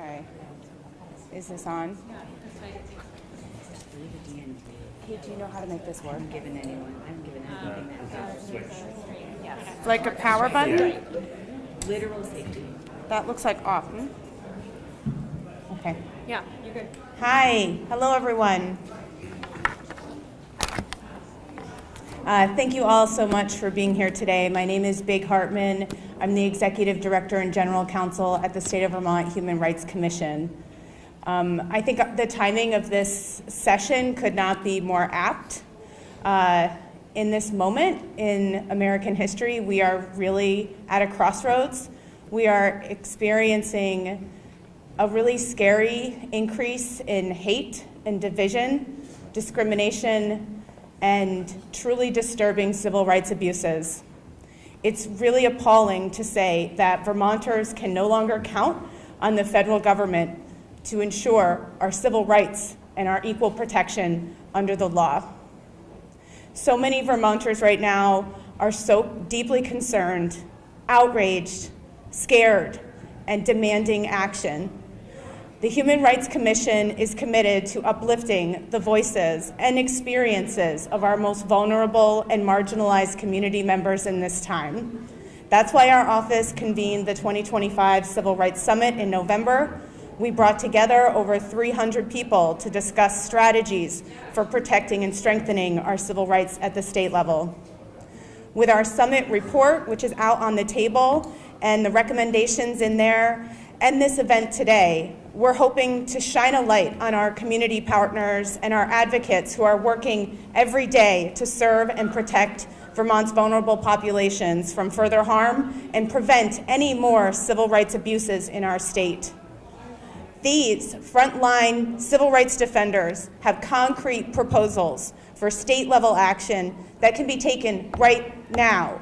Okay. Is this on? Hey, do you know how to make this work? I haven't given anything that Like a power button? literal safety. That looks like off. Okay. Yeah, you're good. Hi. Hello, everyone. Thank you all so much for being here today. My name is Big Hartman. I'm the Executive Director and General Counsel at the State of Vermont Human Rights Commission. I think the timing of this session could not be more apt. In this moment in American history, we are really at a crossroads. We are experiencing a really scary increase in hate and division, discrimination, and truly disturbing civil rights abuses. It's really appalling to say that Vermonters can no longer count on the federal government to ensure our civil rights and our equal protection under the law. So many Vermonters right now are so deeply concerned, outraged, scared, and demanding action. The Human Rights Commission is committed to uplifting the voices and experiences of our most vulnerable and marginalized community members in this time. That's why our office convened the 2025 Civil Rights Summit in November. We brought together over 300 people to discuss strategies for protecting and strengthening our civil rights at the state level. With our summit report, which is out on the table, and the recommendations in there, and this event today, we're hoping to shine a light on our community partners and our advocates who are working every day to serve and protect Vermont's vulnerable populations from further harm and prevent any more civil rights abuses in our state. These frontline civil rights defenders have concrete proposals for state-level action that can be taken right now.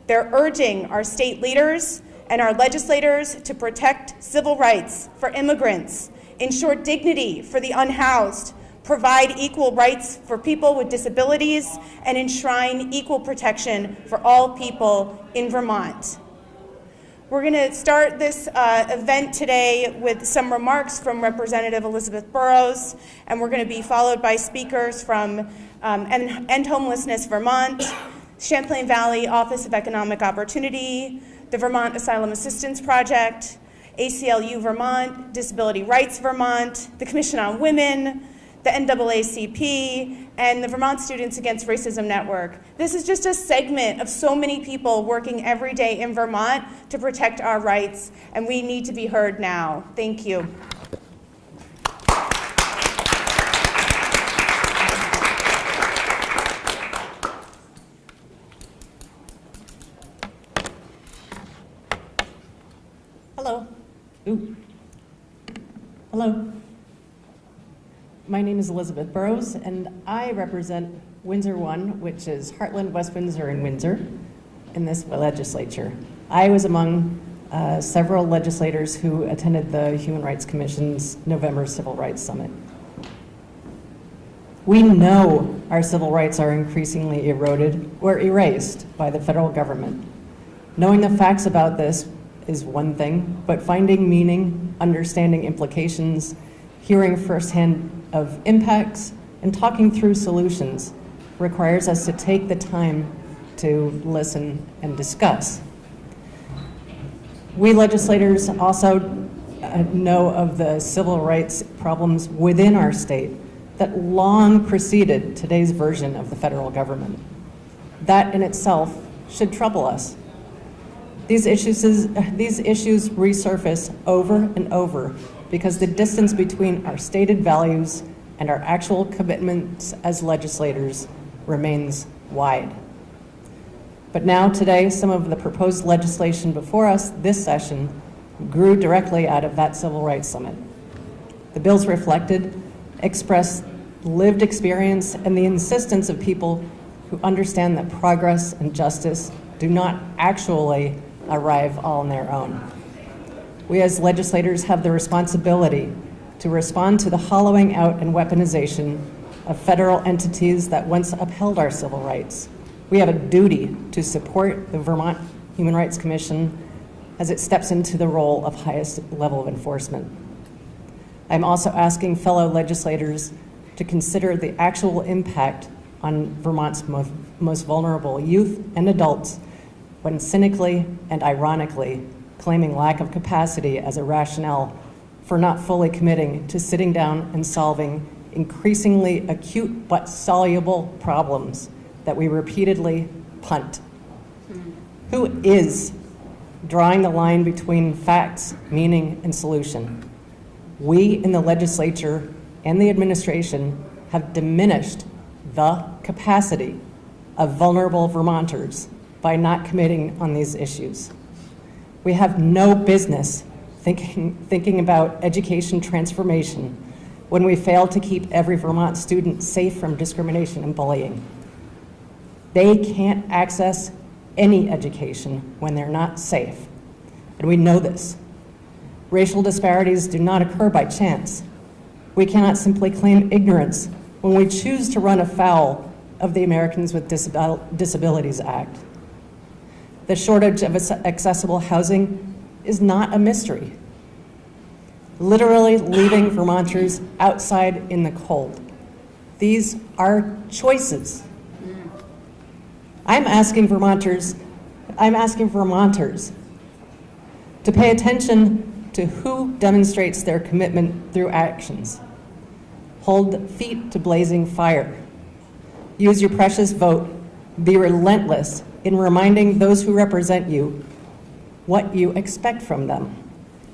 They're urging our state leaders and our legislators to protect civil rights for immigrants, ensure dignity for the unhoused, provide equal rights for people with disabilities, and enshrine equal protection for all people in Vermont. We're going to start this event today with some remarks from Representative Elizabeth Burrows, and we're going to be followed by speakers from End Homelessness Vermont, Champlain Valley Office of Economic Opportunity, the Vermont Asylum Assistance Project, ACLU Vermont, Disability Rights Vermont, the Commission on Women, the NAACP, and the Vermont Students Against Racism Network. This is just a segment of so many people working every day in Vermont to protect our rights, and we need to be heard now. Thank you. Hello. Ooh. Hello. My name is Elizabeth Burrows, and I represent Windsor 1, which is Heartland, West Windsor, and Windsor in this legislature. I was among several legislators who attended the Human Rights Commission's November Civil Rights Summit. We know our civil rights are increasingly eroded or erased by the federal government. Knowing the facts about this is one thing, but finding meaning, understanding implications, hearing firsthand of impacts, and talking through solutions requires us to take the time to listen and discuss. We legislators also know of the civil rights problems within our state that long preceded today's version of the federal government. That in itself should trouble us. These issues resurface over and over because the distance between our stated values and our actual commitments as legislators remains wide. But now today, some of the proposed legislation before us this session grew directly out of that Civil Rights Summit. The bills expressed lived experience and the insistence of people who understand that progress and justice do not actually arrive all on their own. We as legislators have the responsibility to respond to the hollowing out and weaponization of federal entities that once upheld our civil rights. We have a duty to support the Vermont Human Rights Commission as it steps into the role of highest level of enforcement. I'm also asking fellow legislators to consider the actual impact on Vermont's most vulnerable youth and adults when cynically and ironically claiming lack of capacity as a rationale for not fully committing to sitting down and solving increasingly acute but soluble problems that we repeatedly punt. Who is drawing the line between facts, meaning, and solution? We in the legislature and the administration have diminished the capacity of vulnerable Vermonters by not committing on these issues. We have no business thinking about education transformation when we fail to keep every Vermont student safe from discrimination and bullying. They can't access any education when they're not safe, and we know this. Racial disparities do not occur by chance. We cannot simply claim ignorance when we choose to run afoul of the Americans with Disabilities Act. The shortage of accessible housing is not a mystery, literally leaving Vermonters outside in the cold. These are choices. I'm asking Vermonters to pay attention to who demonstrates their commitment through actions. Hold feet to blazing fire. Use your precious vote. Be relentless in reminding those who represent you what you expect from them.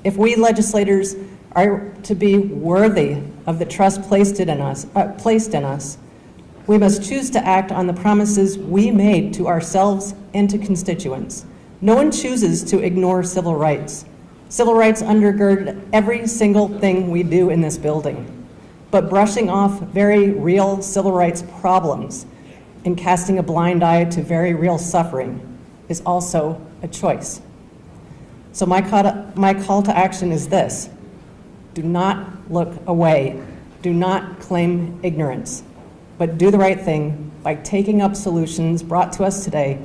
If we legislators are to be worthy of the trust placed in us, we must choose to act on the promises we made to ourselves and to constituents. No one chooses to ignore civil rights. Civil rights undergird every single thing we do in this building. But brushing off very real civil rights problems and casting a blind eye to very real suffering is also a choice. So my call to action is this: do not look away. Do not claim ignorance, but do the right thing by taking up solutions brought to us today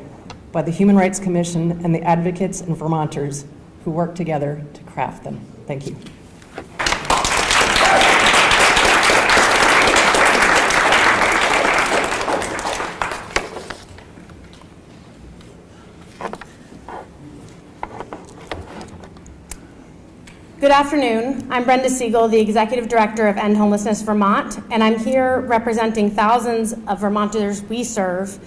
by the Human Rights Commission and the advocates and Vermonters who work together to craft them. Thank you. Good afternoon. I'm Brenda Siegel, the Executive Director of End Homelessness Vermont, and I'm here representing thousands of Vermonters we serve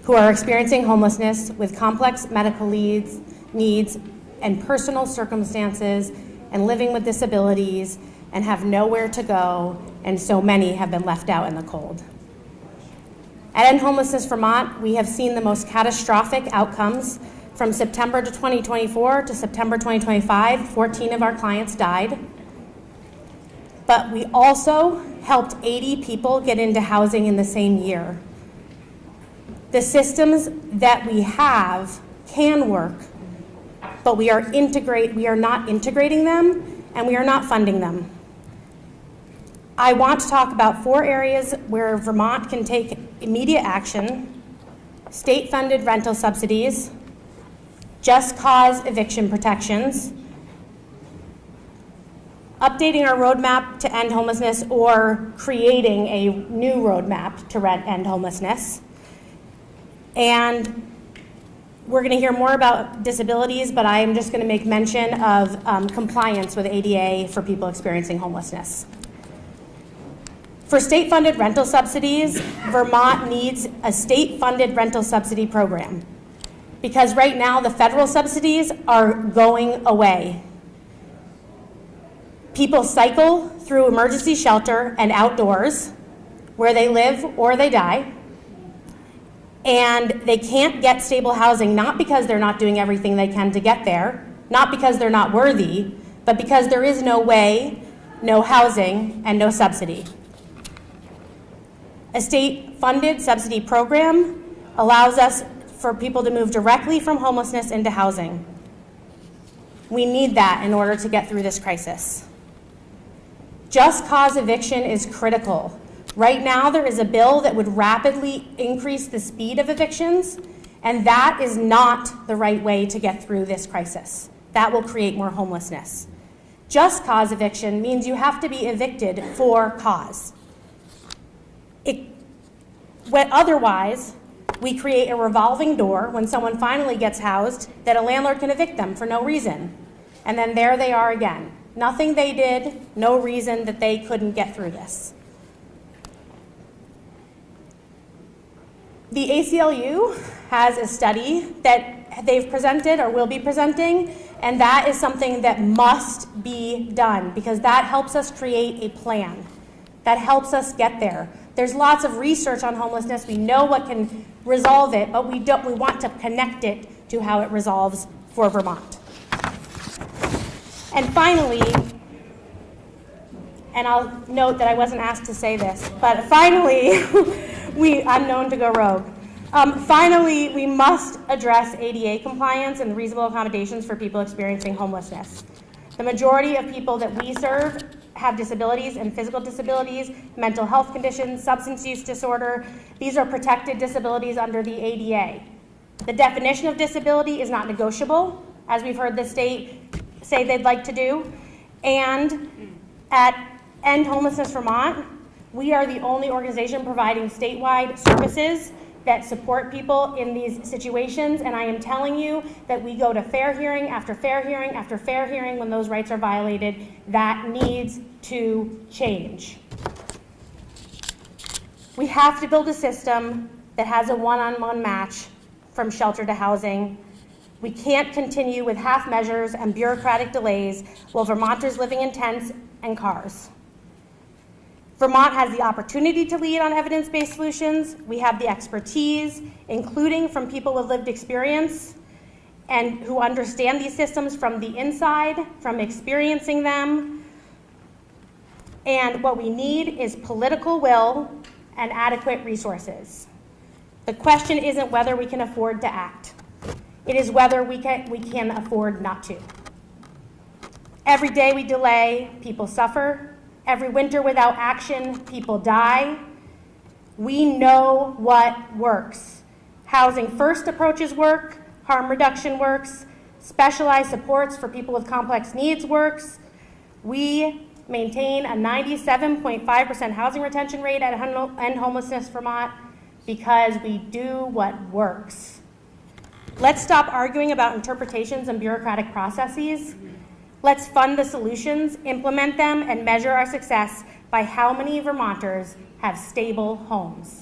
who are experiencing homelessness with complex medical needs and personal circumstances and living with disabilities and have nowhere to go, and so many have been left out in the cold. At End Homelessness Vermont, we have seen the most catastrophic outcomes. From September to 2024 to September 2025, 14 of our clients died. But we also helped 80 people get into housing in the same year. The systems that we have can work, but we are not integrating them, and we are not funding them. I want to talk about 4 areas where Vermont can take immediate action: state-funded rental subsidies, just cause eviction protections, updating our roadmap to end homelessness or creating a new roadmap to end homelessness. And we're going to hear more about disabilities, but I am just going to make mention of compliance with ADA for people experiencing homelessness. For state-funded rental subsidies, Vermont needs a state-funded rental subsidy program, because right now the federal subsidies are going away. People cycle through emergency shelter and outdoors where they live or they die, and they can't get stable housing, not because they're not doing everything they can to get there, not because they're not worthy, but because there is no way, no housing, and no subsidy. A state-funded subsidy program allows us for people to move directly from homelessness into housing. We need that in order to get through this crisis. Just cause eviction is critical. Right now, there is a bill that would rapidly increase the speed of evictions, and that is not the right way to get through this crisis. That will create more homelessness. Just cause eviction means you have to be evicted for cause. Otherwise, we create a revolving door when someone finally gets housed that a landlord can evict them for no reason. And then there they are again. Nothing they did, no reason that they couldn't get through this. The ACLU has a study that they've presented or will be presenting, and that is something that must be done because that helps us create a plan. That helps us get there. There's lots of research on homelessness. We know what can resolve it, but we want to connect it to how it resolves for Vermont. And finally, and I'll note that I wasn't asked to say this, but finally, I'm known to go rogue. Finally, we must address ADA compliance and reasonable accommodations for people experiencing homelessness. The majority of people that we serve have disabilities and physical disabilities, mental health conditions, substance use disorder. These are protected disabilities under the ADA. The definition of disability is not negotiable, as we've heard the state say they'd like to do. And at End Homelessness Vermont, we are the only organization providing statewide services that support people in these situations, and I am telling you that we go to fair hearing after fair hearing after fair hearing when those rights are violated. That needs to change. We have to build a system that has a one-on-one match from shelter to housing. We can't continue with half measures and bureaucratic delays while Vermonters living in tents and cars. Vermont has the opportunity to lead on evidence-based solutions. We have the expertise, including from people with lived experience and who understand these systems from the inside, from experiencing them. And what we need is political will and adequate resources. The question isn't whether we can afford to act. It is whether we can afford not to. Every day we delay, people suffer. Every winter without action, people die. We know what works. Housing first approaches work, harm reduction works, specialized supports for people with complex needs works. We maintain a 97.5% housing retention rate at End Homelessness Vermont because we do what works. Let's stop arguing about interpretations and bureaucratic processes. Let's fund the solutions, implement them, and measure our success by how many Vermonters have stable homes.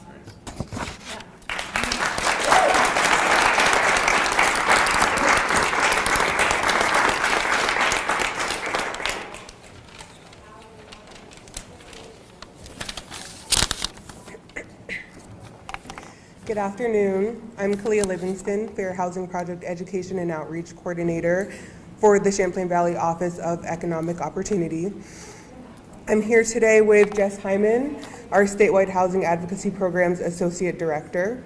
Good afternoon. I'm Kalia Livingston, Fair Housing Project Education and Outreach Coordinator for the Champlain Valley Office of Economic Opportunity. I'm here today with Jess Hyman, our Statewide Housing Advocacy Program's Associate Director.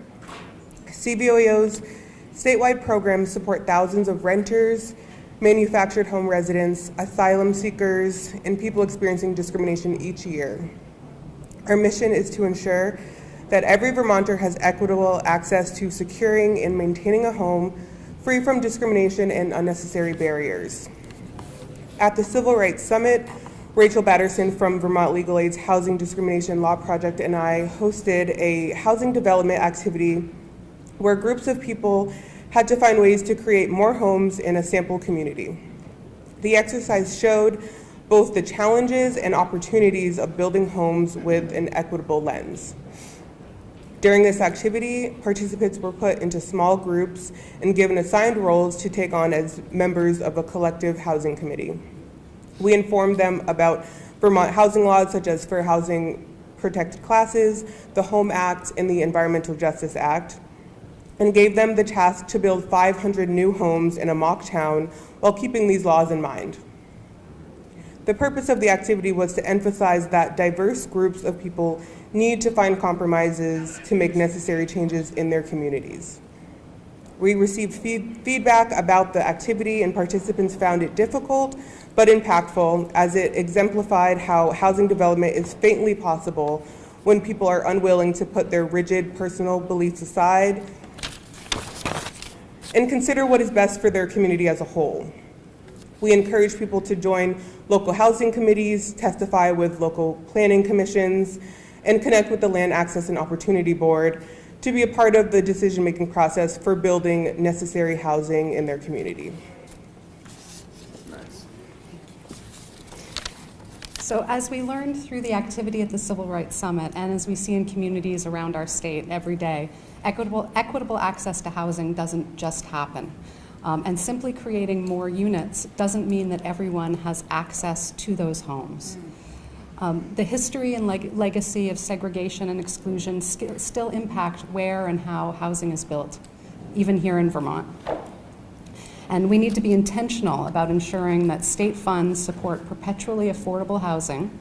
CVOEO's statewide programs support thousands of renters, manufactured home residents, asylum seekers, and people experiencing discrimination each year. Our mission is to ensure that every Vermonter has equitable access to securing and maintaining a home free from discrimination and unnecessary barriers. At the Civil Rights Summit, Rachel Batterson from Vermont Legal Aid's Housing Discrimination Law Project and I hosted a housing development activity where groups of people had to find ways to create more homes in a sample community. The exercise showed both the challenges and opportunities of building homes with an equitable lens. During this activity, participants were put into small groups and given assigned roles to take on as members of a collective housing committee. We informed them about Vermont housing laws such as Fair Housing Protected Classes, the Home Act, and the Environmental Justice Act, and gave them the task to build 500 new homes in a mock town while keeping these laws in mind. The purpose of the activity was to emphasize that diverse groups of people need to find compromises to make necessary changes in their communities. We received feedback about the activity, and participants found it difficult but impactful as it exemplified how housing development is faintly possible when people are unwilling to put their rigid personal beliefs aside and consider what is best for their community as a whole. We encourage people to join local housing committees, testify with local planning commissions, and connect with the Land Access and Opportunity Board to be a part of the decision-making process for building necessary housing in their community. So as we learned through the activity at the Civil Rights Summit, and as we see in communities around our state every day, equitable access to housing doesn't just happen. And simply creating more units doesn't mean that everyone has access to those homes. The history and legacy of segregation and exclusion still impact where and how housing is built, even here in Vermont. And we need to be intentional about ensuring that state funds support perpetually affordable housing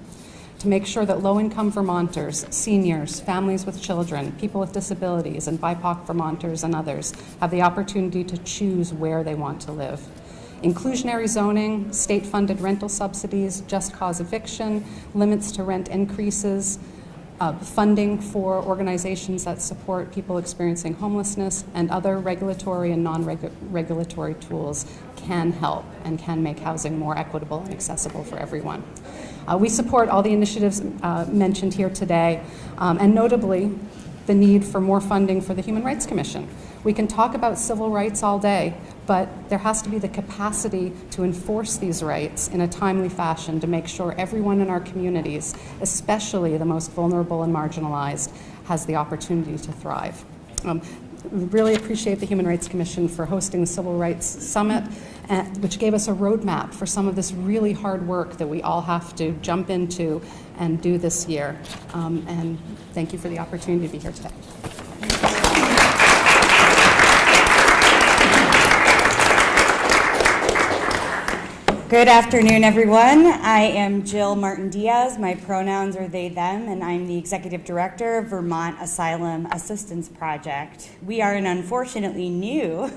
to make sure that low-income Vermonters, seniors, families with children, people with disabilities, and BIPOC Vermonters and others have the opportunity to choose where they want to live. Inclusionary zoning, state-funded rental subsidies, just cause eviction, limits to rent increases, funding for organizations that support people experiencing homelessness, and other regulatory and non-regulatory tools can help and can make housing more equitable and accessible for everyone. We support all the initiatives mentioned here today, and notably the need for more funding for the Human Rights Commission. We can talk about civil rights all day, but there has to be the capacity to enforce these rights in a timely fashion to make sure everyone in our communities, especially the most vulnerable and marginalized, has the opportunity to thrive. We really appreciate the Human Rights Commission for hosting the Civil Rights Summit, which gave us a roadmap for some of this really hard work that we all have to jump into and do this year. And thank you for the opportunity to be here today. Good afternoon, everyone. I am Jill Martin-Diaz. My pronouns are they, them, and I'm the Executive Director of Vermont Asylum Assistance Project. We are an unfortunately new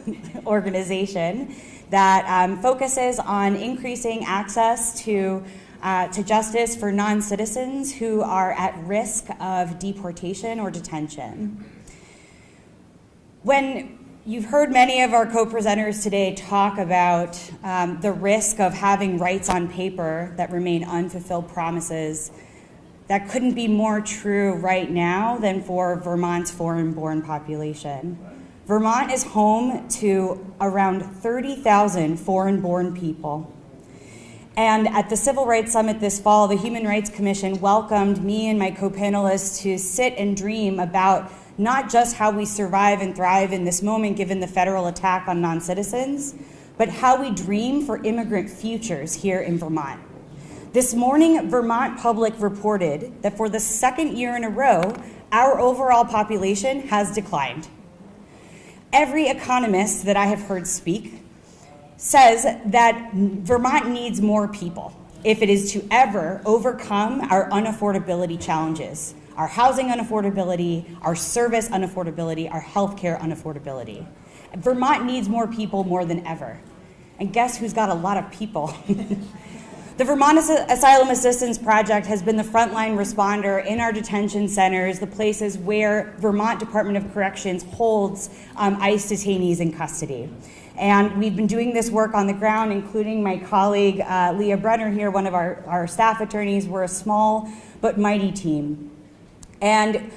organization that focuses on increasing access to justice for non-citizens who are at risk of deportation or detention. When you've heard many of our co-presenters today talk about the risk of having rights on paper that remain unfulfilled promises. That couldn't be more true right now than for Vermont's foreign-born population. Vermont is home to around 30,000 foreign-born people. And at the Civil Rights Summit this fall, the Human Rights Commission welcomed me and my co-panelists to sit and dream about not just how we survive and thrive in this moment given the federal attack on non-citizens, but how we dream for immigrant futures here in Vermont. This morning, Vermont Public reported that for the second year in a row, our overall population has declined. Every economist that I have heard speak says that Vermont needs more people if it is to ever overcome our unaffordability challenges. Our housing unaffordability, our service unaffordability, our healthcare unaffordability. Vermont needs more people more than ever. And guess who's got a lot of people? The Vermont Asylum Assistance Project has been the frontline responder in our detention centers, the places where Vermont Department of Corrections holds ICE detainees in custody. And we've been doing this work on the ground, including my colleague Leah Brenner here, one of our staff attorneys. We're a small but mighty team. And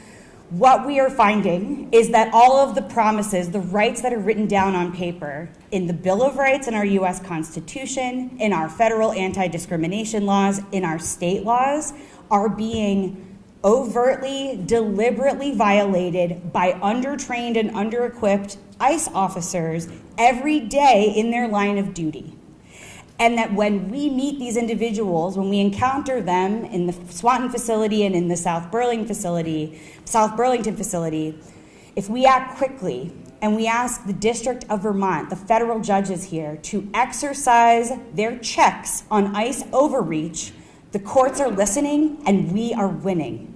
what we are finding is that all of the promises, the rights that are written down on paper in the Bill of Rights, in our US Constitution, in our federal anti-discrimination laws, in our state laws, are being overtly, deliberately violated by undertrained and under-equipped ICE officers every day in their line of duty. And that when we meet these individuals, when we encounter them in the Swanton facility and in the South Burlington facility, if we act quickly and we ask the District of Vermont, the federal judges here, to exercise their checks on ICE overreach, the courts are listening and we are winning.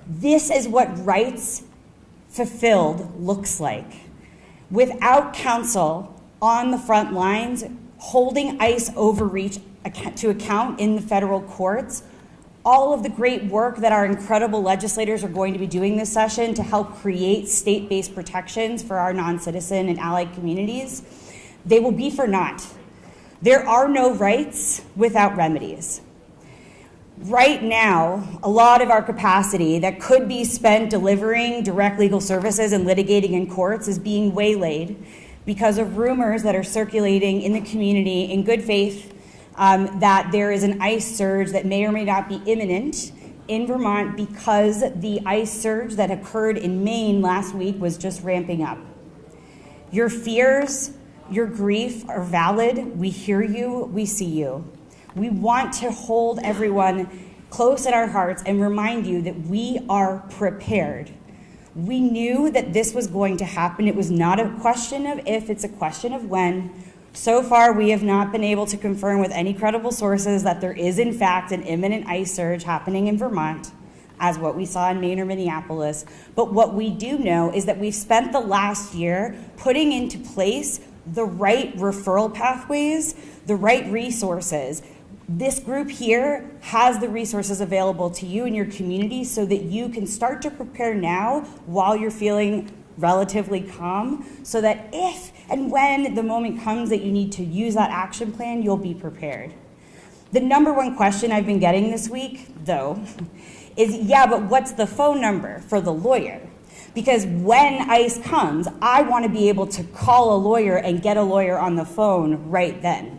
This is what rights fulfilled looks like. Without counsel on the front lines, holding ICE overreach to account in the federal courts, all of the great work that our incredible legislators are going to be doing this session to help create state-based protections for our non-citizen and allied communities, they will be for naught. There are no rights without remedies. Right now, a lot of our capacity that could be spent delivering direct legal services and litigating in courts is being waylaid because of rumors that are circulating in the community in good faith that there is an ICE surge that may or may not be imminent in Vermont because the ICE surge that occurred in Maine last week was just ramping up. Your fears, your grief are valid. We hear you, we see you. We want to hold everyone close at our hearts and remind you that we are prepared. We knew that this was going to happen. It was not a question of if, it's a question of when. So far, we have not been able to confirm with any credible sources that there is in fact an imminent ICE surge happening in Vermont, as what we saw in Maine or Minneapolis. But what we do know is that we've spent the last year putting into place the right referral pathways, the right resources. This group here has the resources available to you in your community so that you can start to prepare now while you're feeling relatively calm, so that if and when the moment comes that you need to use that action plan, you'll be prepared. The number one question I've been getting this week, though, is, yeah, but what's the phone number for the lawyer? Because when ICE comes, I want to be able to call a lawyer and get a lawyer on the phone right then.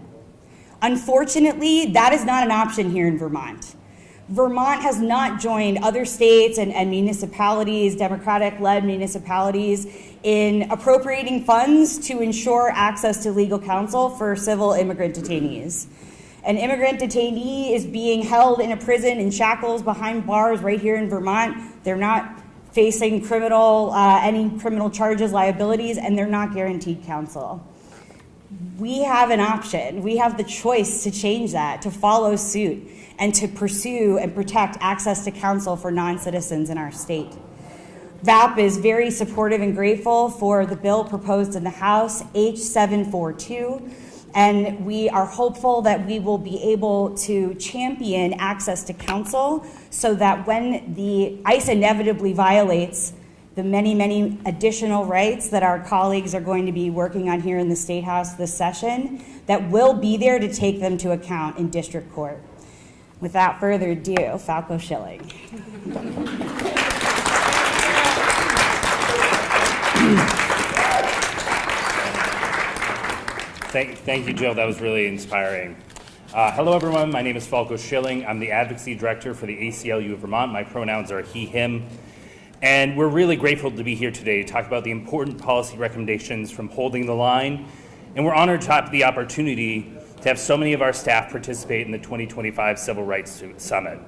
Unfortunately, that is not an option here in Vermont. Vermont has not joined other states and municipalities, Democratic-led municipalities, in appropriating funds to ensure access to legal counsel for civil immigrant detainees. An immigrant detainee is being held in a prison in shackles behind bars right here in Vermont. They're not facing any criminal charges, liabilities, and they're not guaranteed counsel. We have an option. We have the choice to change that, to follow suit, and to pursue and protect access to counsel for non-citizens in our state. VAP is very supportive and grateful for the bill proposed in the House, H742, and we are hopeful that we will be able to champion access to counsel so that when the ICE inevitably violates the many, many additional rights that our colleagues are going to be working on here in the State House this session, that we'll be there to take them to account in district court. Without further ado, Falco Schilling. Thank you, Jill. That was really inspiring. Hello, everyone. My name is Falco Schilling. I'm the Advocacy Director for the ACLU of Vermont. My pronouns are he, him. And we're really grateful to be here today to talk about the important policy recommendations from Holding the Line. And we're honored to have the opportunity to have so many of our staff participate in the 2025 Civil Rights Summit.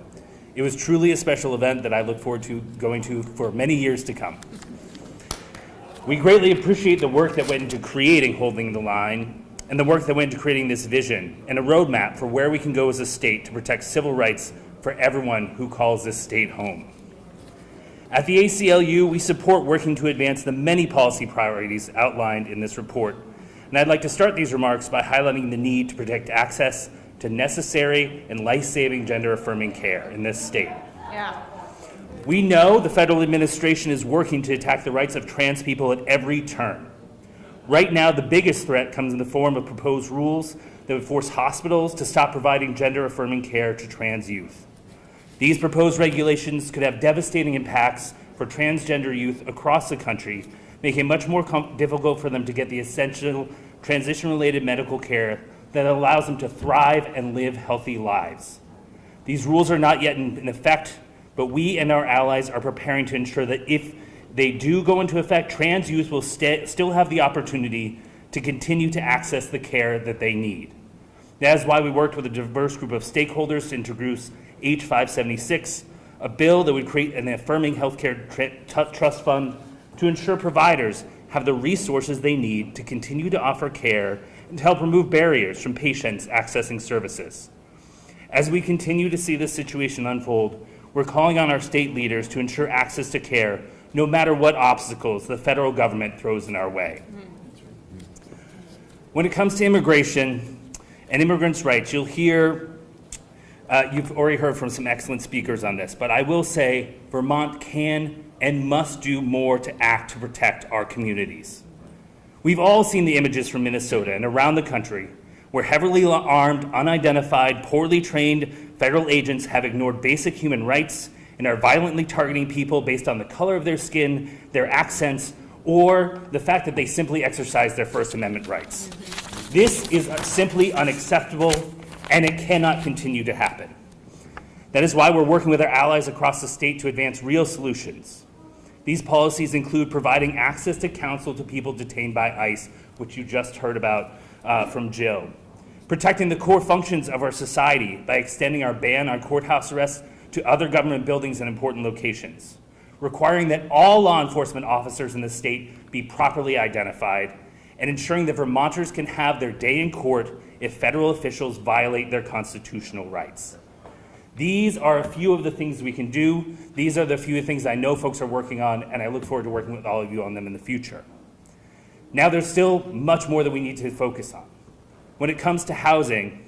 It was truly a special event that I look forward to going to for many years to come. We greatly appreciate the work that went into creating Holding the Line and the work that went into creating this vision and a roadmap for where we can go as a state to protect civil rights for everyone who calls this state home. At the ACLU, we support working to advance the many policy priorities outlined in this report. And I'd like to start these remarks by highlighting the need to protect access to necessary and life-saving gender-affirming care in this state. Yeah. We know the federal administration is working to attack the rights of trans people at every turn. Right now, the biggest threat comes in the form of proposed rules that would force hospitals to stop providing gender-affirming care to trans youth. These proposed regulations could have devastating impacts for transgender youth across the country, making it much more difficult for them to get the essential transition-related medical care that allows them to thrive and live healthy lives. These rules are not yet in effect, but we and our allies are preparing to ensure that if they do go into effect, trans youth will still have the opportunity to continue to access the care that they need. That is why we worked with a diverse group of stakeholders to introduce H576, a bill that would create an affirming healthcare trust fund to ensure providers have the resources they need to continue to offer care and to help remove barriers from patients accessing services. As we continue to see this situation unfold, we're calling on our state leaders to ensure access to care no matter what obstacles the federal government throws in our way. When it comes to immigration and immigrants' rights, you've already heard from some excellent speakers on this, but I will say Vermont can and must do more to act to protect our communities. We've all seen the images from Minnesota and around the country where heavily armed, unidentified, poorly trained federal agents have ignored basic human rights and are violently targeting people based on the color of their skin, their accents, or the fact that they simply exercise their First Amendment rights. This is simply unacceptable, and it cannot continue to happen. That is why we're working with our allies across the state to advance real solutions. These policies include providing access to counsel to people detained by ICE, which you just heard about from Jill. Protecting the core functions of our society by extending our ban on courthouse arrests to other government buildings and important locations. Requiring that all law enforcement officers in the state be properly identified, and ensuring that Vermonters can have their day in court if federal officials violate their constitutional rights. These are a few of the things we can do. These are the few things I know folks are working on, and I look forward to working with all of you on them in the future. Now, there's still much more that we need to focus on. When it comes to housing,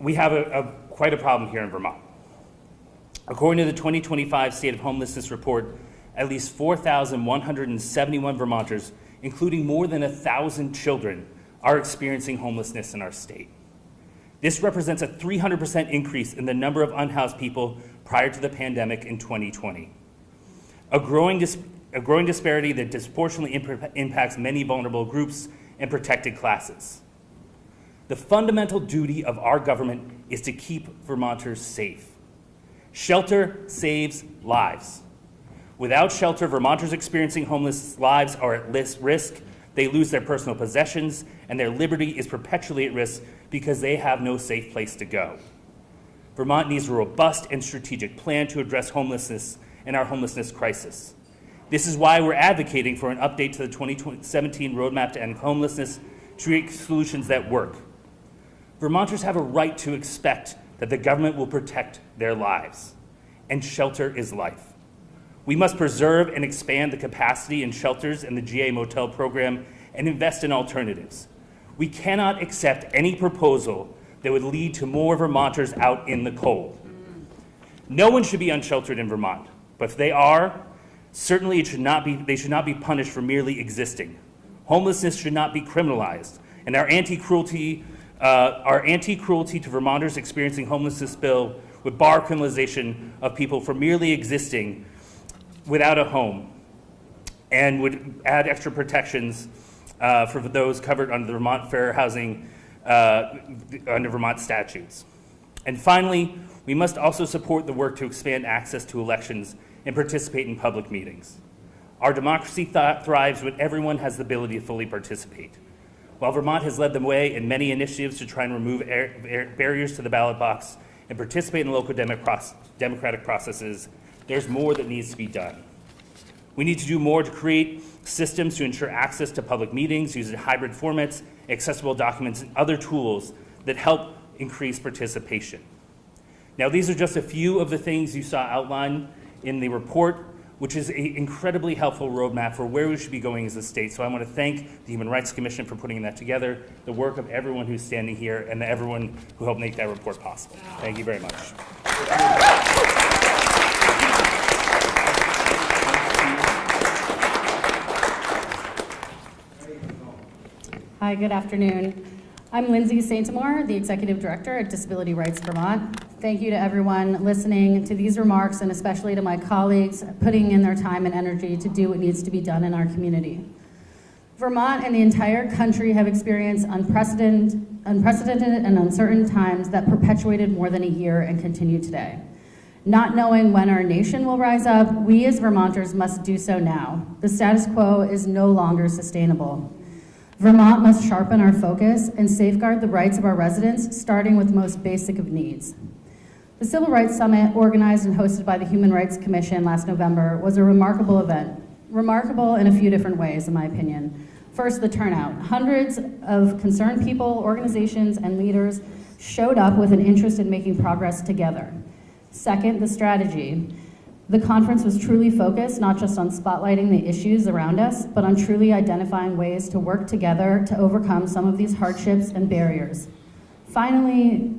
we have quite a problem here in Vermont. According to the 2025 State of Homelessness Report, at least 4,171 Vermonters, including more than 1,000 children, are experiencing homelessness in our state. This represents a 300% increase in the number of unhoused people prior to the pandemic in 2020. A growing disparity that disproportionately impacts many vulnerable groups and protected classes. The fundamental duty of our government is to keep Vermonters safe. Shelter saves lives. Without shelter, Vermonters experiencing homeless lives are at risk. They lose their personal possessions, and their liberty is perpetually at risk because they have no safe place to go. Vermont needs a robust and strategic plan to address homelessness and our homelessness crisis. This is why we're advocating for an update to the 2017 Roadmap to End Homelessness to create solutions that work. Vermonters have a right to expect that the government will protect their lives, and shelter is life. We must preserve and expand the capacity in shelters and the GA Motel program and invest in alternatives. We cannot accept any proposal that would lead to more Vermonters out in the cold. No one should be unsheltered in Vermont, but if they are, certainly they should not be punished for merely existing. Homelessness should not be criminalized, and our anti-cruelty to Vermonters experiencing homelessness bill would bar criminalization of people for merely existing without a home, and would add extra protections for those covered under the Vermont Fair Housing under Vermont statutes. And finally, we must also support the work to expand access to elections and participate in public meetings. Our democracy thrives when everyone has the ability to fully participate. While Vermont has led the way in many initiatives to try and remove barriers to the ballot box and participate in local democratic processes, there's more that needs to be done. We need to do more to create systems to ensure access to public meetings using hybrid formats, accessible documents, and other tools that help increase participation. Now, these are just a few of the things you saw outlined in the report, which is an incredibly helpful roadmap for where we should be going as a state. So I want to thank the Human Rights Commission for putting that together, the work of everyone who's standing here, and everyone who helped make that report possible. Thank you very much. Hi, good afternoon. I'm Lindsay Saint-Amour, the Executive Director at Disability Rights Vermont. Thank you to everyone listening to these remarks, and especially to my colleagues putting in their time and energy to do what needs to be done in our community. Vermont and the entire country have experienced unprecedented and uncertain times that perpetuated more than a year and continue today. Not knowing when our nation will rise up, we as Vermonters must do so now. The status quo is no longer sustainable. Vermont must sharpen our focus and safeguard the rights of our residents, starting with the most basic of needs. The Civil Rights Summit, organized and hosted by the Human Rights Commission last November, was a remarkable event. Remarkable in a few different ways, in my opinion. First, the turnout. Hundreds of concerned people, organizations, and leaders showed up with an interest in making progress together. Second, the strategy. The conference was truly focused not just on spotlighting the issues around us, but on truly identifying ways to work together to overcome some of these hardships and barriers. Finally,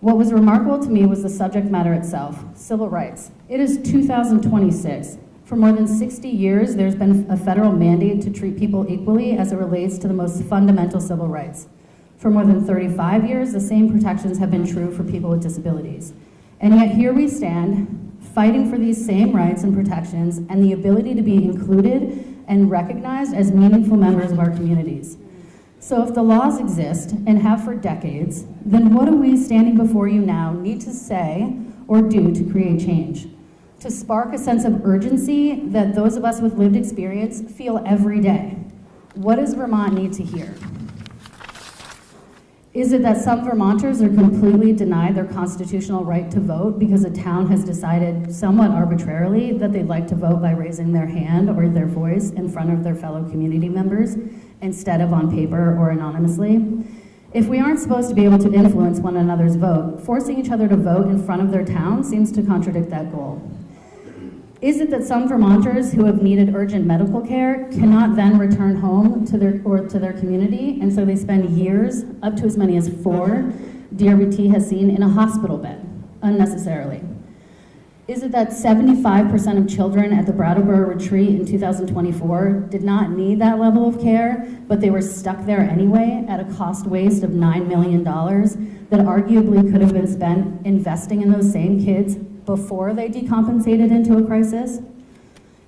what was remarkable to me was the subject matter itself, civil rights. It is 2026. For more than 60 years, there's been a federal mandate to treat people equally as it relates to the most fundamental civil rights. For more than 35 years, the same protections have been true for people with disabilities. And yet here we stand, fighting for these same rights and protections and the ability to be included and recognized as meaningful members of our communities. So if the laws exist and have for decades, then what do we standing before you now need to say or do to create change? To spark a sense of urgency that those of us with lived experience feel every day. What does Vermont need to hear? Is it that some Vermonters are completely denied their constitutional right to vote because a town has decided somewhat arbitrarily that they'd like to vote by raising their hand or their voice in front of their fellow community members instead of on paper or anonymously? If we aren't supposed to be able to influence one another's vote, forcing each other to vote in front of their town seems to contradict that goal. Is it that some Vermonters who have needed urgent medical care cannot then return home to their community, and so they spend years, up to as many as 4, DRBT has seen in a hospital bed, unnecessarily? Is it that 75% of children at the Brattleboro retreat in 2024 did not need that level of care, but they were stuck there anyway at a cost waste of $9 million that arguably could have been spent investing in those same kids before they decompensated into a crisis?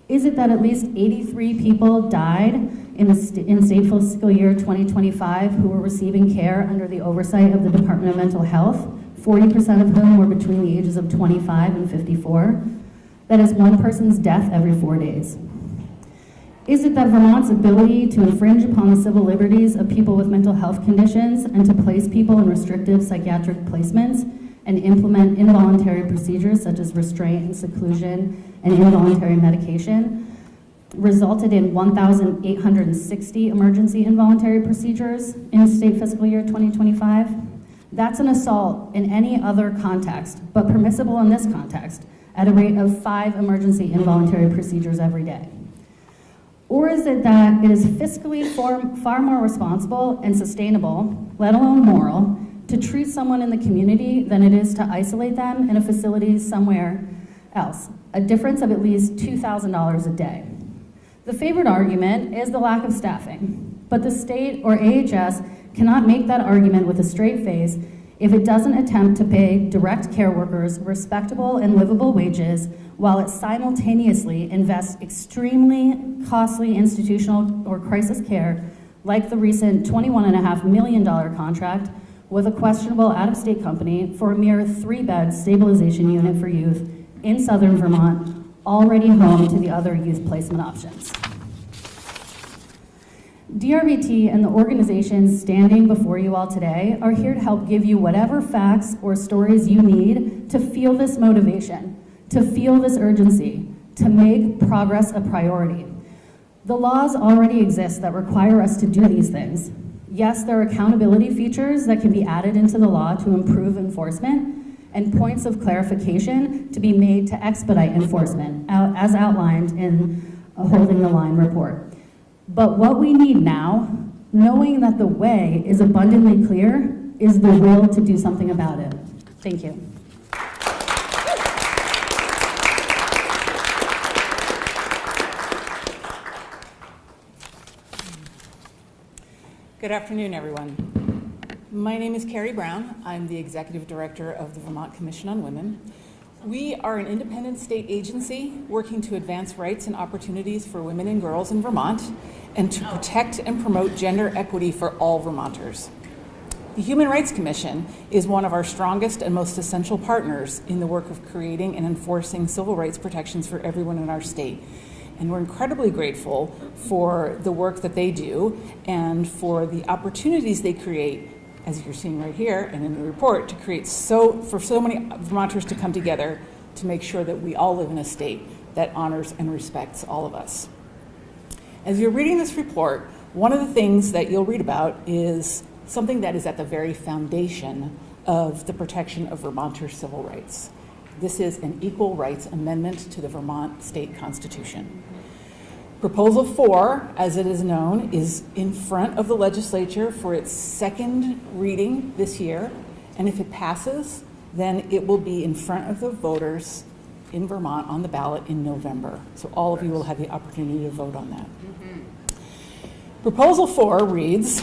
Is it that at least 83 people died in state fiscal year 2025 who were receiving care under the oversight of the Department of Mental Health, 40% of whom were between the ages of 25 and 54? That is one person's death every 4 days. Is it that Vermont's ability to infringe upon the civil liberties of people with mental health conditions and to place people in restrictive psychiatric placements and implement involuntary procedures such as restraint and seclusion and involuntary medication resulted in 1,860 emergency involuntary procedures in state fiscal year 2025? That's an assault in any other context, but permissible in this context, at a rate of 5 emergency involuntary procedures every day. Or is it that it is fiscally far more responsible and sustainable, let alone moral, to treat someone in the community than it is to isolate them in a facility somewhere else, a difference of at least $2,000 a day? The favorite argument is the lack of staffing, but the state or AHS cannot make that argument with a straight face if it doesn't attempt to pay direct care workers respectable and livable wages while it simultaneously invests extremely costly institutional or crisis care like the recent $21.5 million contract with a questionable out-of-state company for a mere 3-bed stabilization unit for youth in southern Vermont, already home to the other youth placement options. DRBT and the organizations standing before you all today are here to help give you whatever facts or stories you need to feel this motivation, to feel this urgency, to make progress a priority. The laws already exist that require us to do these things. Yes, there are accountability features that can be added into the law to improve enforcement and points of clarification to be made to expedite enforcement, as outlined in a Holding the Line report. But what we need now, knowing that the way is abundantly clear, is the will to do something about it. Thank you. Good afternoon, everyone. My name is Carrie Brown. I'm the Executive Director of the Vermont Commission on Women. We are an independent state agency working to advance rights and opportunities for women and girls in Vermont and to protect and promote gender equity for all Vermonters. The Human Rights Commission is one of our strongest and most essential partners in the work of creating and enforcing civil rights protections for everyone in our state. And we're incredibly grateful for the work that they do and for the opportunities they create, as you're seeing right here and in the report, to create for so many Vermonters to come together to make sure that we all live in a state that honors and respects all of us. As you're reading this report, one of the things that you'll read about is something that is at the very foundation of the protection of Vermonters' civil rights. This is an Equal Rights Amendment to the Vermont State Constitution. Proposal 4, as it is known, is in front of the legislature for its second reading this year, and if it passes, then it will be in front of the voters in Vermont on the ballot in November. So all of you will have the opportunity to vote on that. Proposal 4 reads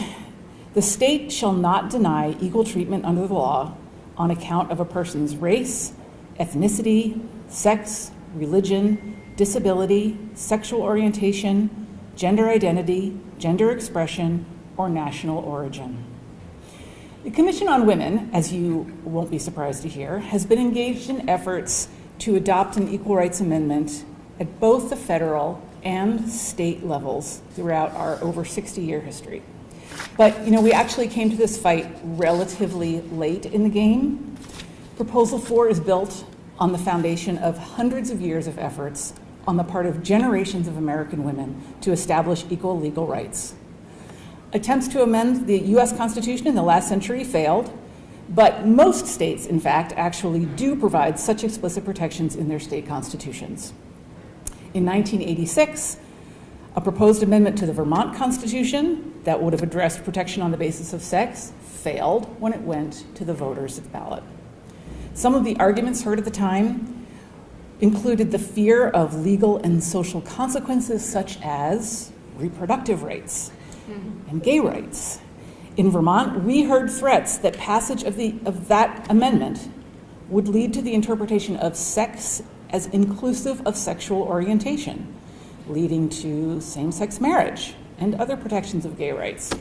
The state shall not deny equal treatment under the law on account of a person's race, ethnicity, sex, religion, disability, sexual orientation, gender identity, gender expression, or national origin. The Commission on Women, as you won't be surprised to hear, has been engaged in efforts to adopt an equal rights amendment at both the federal and state levels throughout our over 60-year history. But we actually came to this fight relatively late in the game. Proposal 4 is built on the foundation of hundreds of years of efforts on the part of generations of American women to establish equal legal rights. Attempts to amend the US Constitution in the last century failed, but most states, in fact, actually do provide such explicit protections in their state constitutions. In 1986, a proposed amendment to the Vermont Constitution that would have addressed protection on the basis of sex failed when it went to the voters' ballot. Some of the arguments heard at the time included the fear of legal and social consequences such as reproductive rights and gay rights. In Vermont, we heard threats that passage of that amendment would lead to the interpretation of sex as inclusive of sexual orientation, leading to same-sex marriage and other protections of gay rights.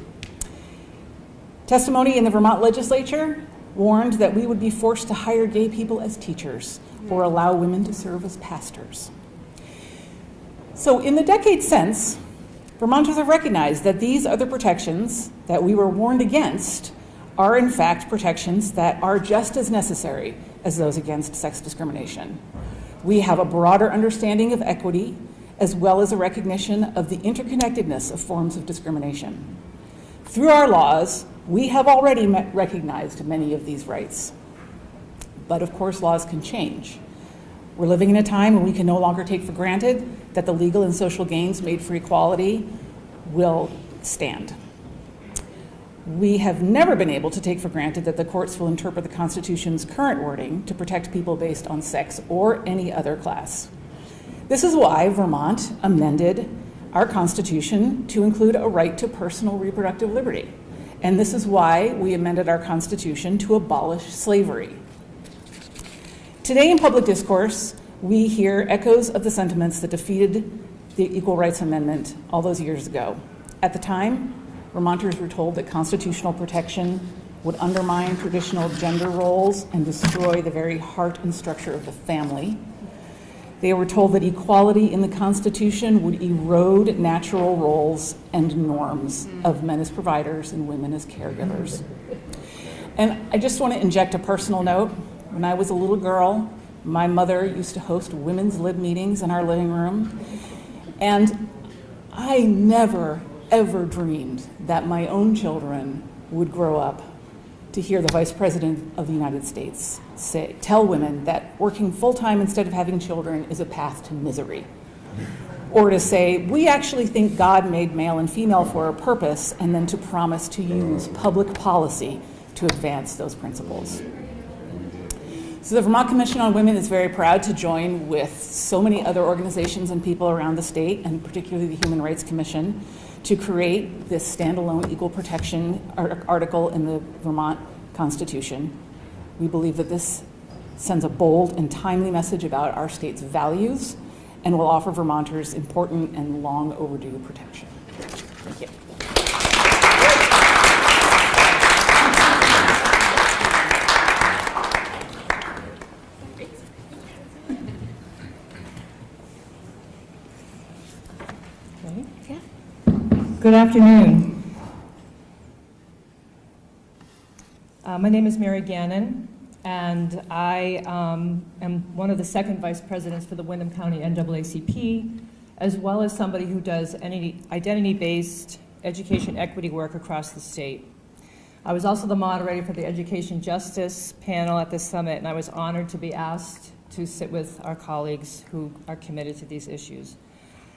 Testimony in the Vermont Legislature warned that we would be forced to hire gay people as teachers or allow women to serve as pastors. So in the decades since, Vermonters have recognized that these other protections that we were warned against are in fact protections that are just as necessary as those against sex discrimination. We have a broader understanding of equity as well as a recognition of the interconnectedness of forms of discrimination. Through our laws, we have already recognized many of these rights. But of course, laws can change. We're living in a time when we can no longer take for granted that the legal and social gains made for equality will stand. We have never been able to take for granted that the courts will interpret the Constitution's current wording to protect people based on sex or any other class. This is why Vermont amended our Constitution to include a right to personal reproductive liberty. And this is why we amended our Constitution to abolish slavery. Today in public discourse, we hear echoes of the sentiments that defeated the Equal Rights Amendment all those years ago. At the time, Vermonters were told that constitutional protection would undermine traditional gender roles and destroy the very heart and structure of the family. They were told that equality in the Constitution would erode natural roles and norms of men as providers and women as caregivers. And I just want to inject a personal note. When I was a little girl, my mother used to host women's lib meetings in our living room. And I never, ever dreamed that my own children would grow up to hear the Vice President of the United States tell women that working full-time instead of having children is a path to misery. Or to say, we actually think God made male and female for a purpose, and then to promise to use public policy to advance those principles. So the Vermont Commission on Women is very proud to join with so many other organizations and people around the state, and particularly the Human Rights Commission, to create this standalone equal protection article in the Vermont Constitution. We believe that this sends a bold and timely message about our state's values and will offer Vermonters important and long overdue protection. Thank you. Good afternoon. My name is Mary Gannon, and I am one of the second vice presidents for the Windham County NAACP, as well as somebody who does any identity-based education equity work across the state. I was also the moderator for the Education Justice panel at this summit, and I was honored to be asked to sit with our colleagues who are committed to these issues.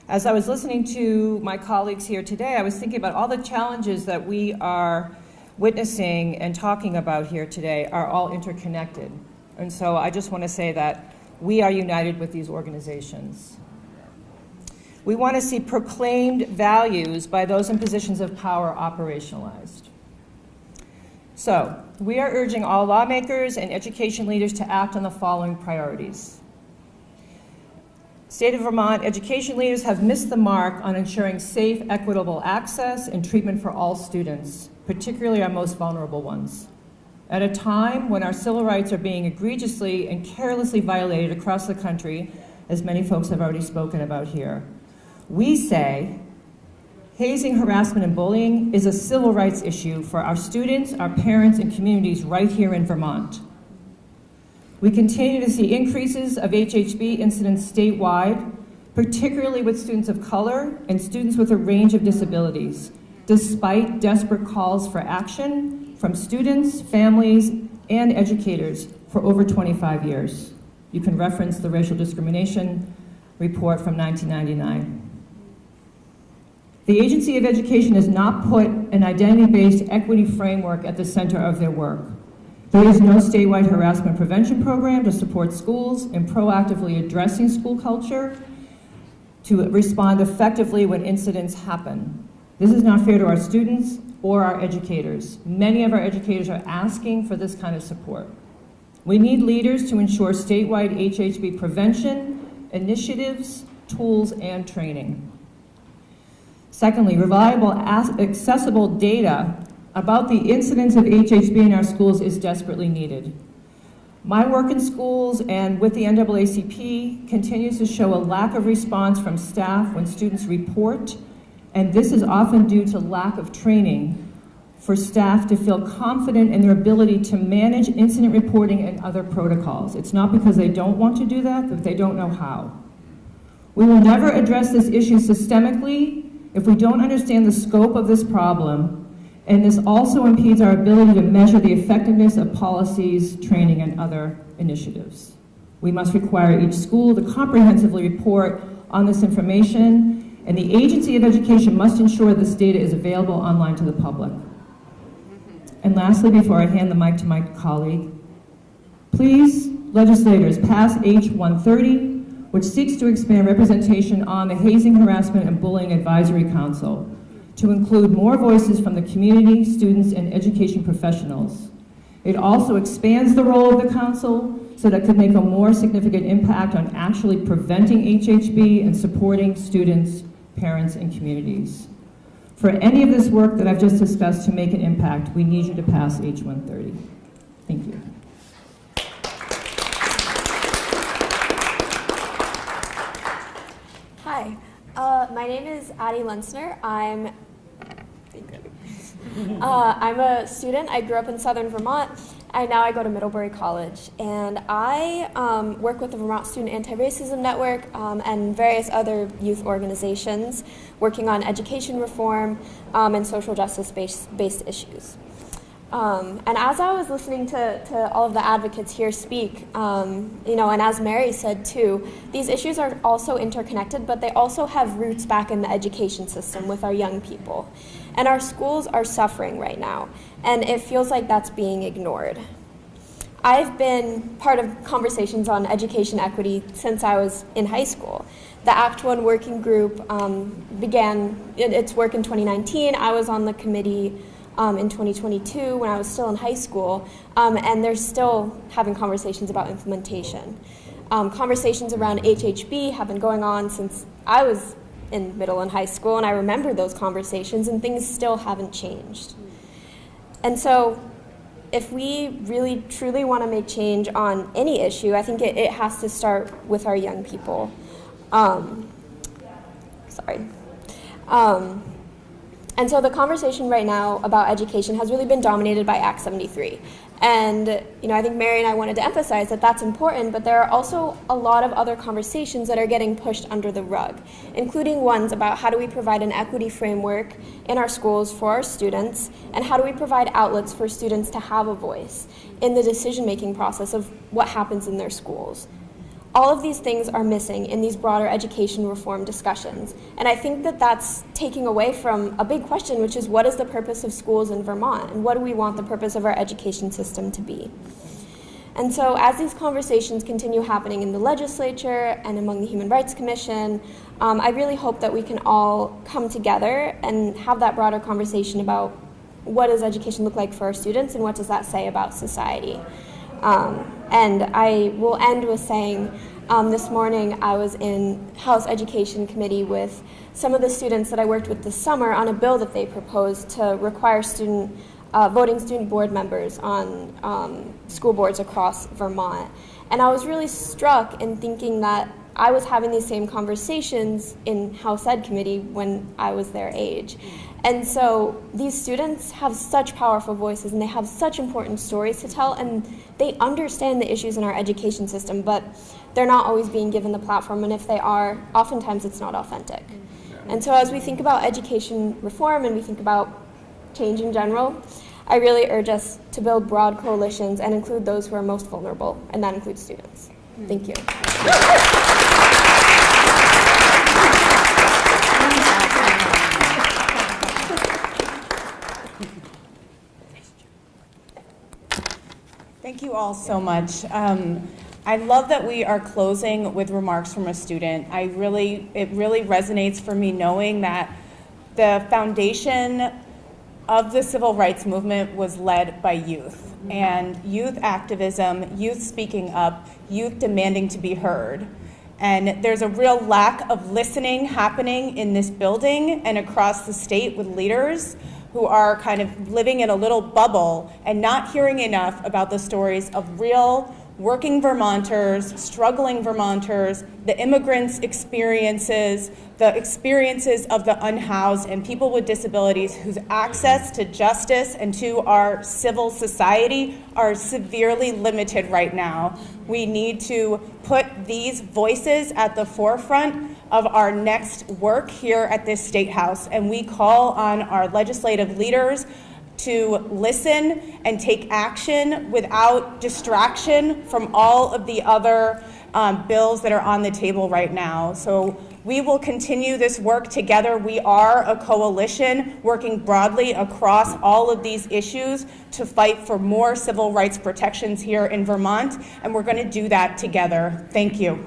As I was listening to my colleagues here today, I was thinking about all the challenges that we are witnessing and talking about here today are all interconnected. And so I just want to say that we are united with these organizations. We want to see proclaimed values by those in positions of power operationalized. So, we are urging all lawmakers and education leaders to act on the following priorities. State of Vermont education leaders have missed the mark on ensuring safe, equitable access and treatment for all students, particularly our most vulnerable ones. At a time when our civil rights are being egregiously and carelessly violated across the country, as many folks have already spoken about here, we say hazing, harassment, and bullying is a civil rights issue for our students, our parents, and communities right here in Vermont. We continue to see increases of HHB incidents statewide, particularly with students of color and students with a range of disabilities, despite desperate calls for action from students, families, and educators for over 25 years. You can reference the racial discrimination report from 1999. The Agency of Education has not put an identity-based equity framework at the center of their work. There is no statewide harassment prevention program to support schools in proactively addressing school culture to respond effectively when incidents happen. This is not fair to our students or our educators. Many of our educators are asking for this kind of support. We need leaders to ensure statewide HHB prevention, initiatives, tools, and training. Secondly, reliable, accessible data about the incidence of HHB in our schools is desperately needed. My work in schools and with the NAACP continues to show a lack of response from staff when students report, and this is often due to lack of training for staff to feel confident in their ability to manage incident reporting and other protocols. It's not because they don't want to do that, but they don't know how. We will never address this issue systemically if we don't understand the scope of this problem, and this also impedes our ability to measure the effectiveness of policies, training, and other initiatives. We must require each school to comprehensively report on this information, and the Agency of Education must ensure this data is available online to the public. And lastly, before I hand the mic to my colleague, please, legislators, pass H-130, which seeks to expand representation on the Hazing, Harassment, and Bullying Advisory Council to include more voices from the community, students, and education professionals. It also expands the role of the council so that it could make a more significant impact on actually preventing HHB and supporting students, parents, and communities. For any of this work that I've just discussed to make an impact, we need you to pass H-130. Thank you. Hi, my name is Addie Lunsner. I'm a student. I grew up in southern Vermont, and now I go to Middlebury College. And I work with the Vermont Student Anti-Racism Network and various other youth organizations working on education reform and social justice-based issues. And as I was listening to all of the advocates here speak, you know, and as Mary said too, these issues are also interconnected, but they also have roots back in the education system with our young people. And our schools are suffering right now, and it feels like that's being ignored. I've been part of conversations on education equity since I was in high school. The Act 1 working group began its work in 2019. I was on the committee in 2022 when I was still in high school, and they're still having conversations about implementation. Conversations around HHB have been going on since I was in middle and high school, and I remember those conversations, and things still haven't changed. And so if we really truly want to make change on any issue, I think it has to start with our young people. And so the conversation right now about education has really been dominated by Act 73. And you know, I think Mary and I wanted to emphasize that that's important, but there are also a lot of other conversations that are getting pushed under the rug, including ones about how do we provide an equity framework in our schools for our students, and how do we provide outlets for students to have a voice in the decision-making process of what happens in their schools. All of these things are missing in these broader education reform discussions. And I think that that's taking away from a big question, which is what is the purpose of schools in Vermont? And what do we want the purpose of our education system to be? And so as these conversations continue happening in the legislature and among the Human Rights Commission, I really hope that we can all come together and have that broader conversation about what does education look like for our students and what does that say about society? And I will end with saying, this morning I was in House Education Committee with some of the students that I worked with this summer on a bill that they proposed to require voting student board members on school boards across Vermont. And I was really struck in thinking that I was having these same conversations in House Ed Committee when I was their age. And so these students have such powerful voices and they have such important stories to tell, and they understand the issues in our education system, but they're not always being given the platform, and if they are, oftentimes it's not authentic. And so as we think about education reform and we think about change in general, I really urge us to build broad coalitions and include those who are most vulnerable, and that includes students. Thank you. Thank you all so much. I love that we are closing with remarks from a student. It really resonates for me knowing that the foundation of the civil rights movement was led by youth, and youth activism, youth speaking up, youth demanding to be heard. And there's a real lack of listening happening in this building and across the state with leaders who are kind of living in a little bubble and not hearing enough about the stories of real working Vermonters, struggling Vermonters, the immigrants' experiences, the experiences of the unhoused and people with disabilities whose access to justice and to our civil society are severely limited right now. We need to put these voices at the forefront of our next work here at this State House, and we call on our legislative leaders to listen and take action without distraction from all of the other bills that are on the table right now. So we will continue this work together. We are a coalition working broadly across all of these issues to fight for more civil rights protections here in Vermont, and we're going to do that together. Thank you.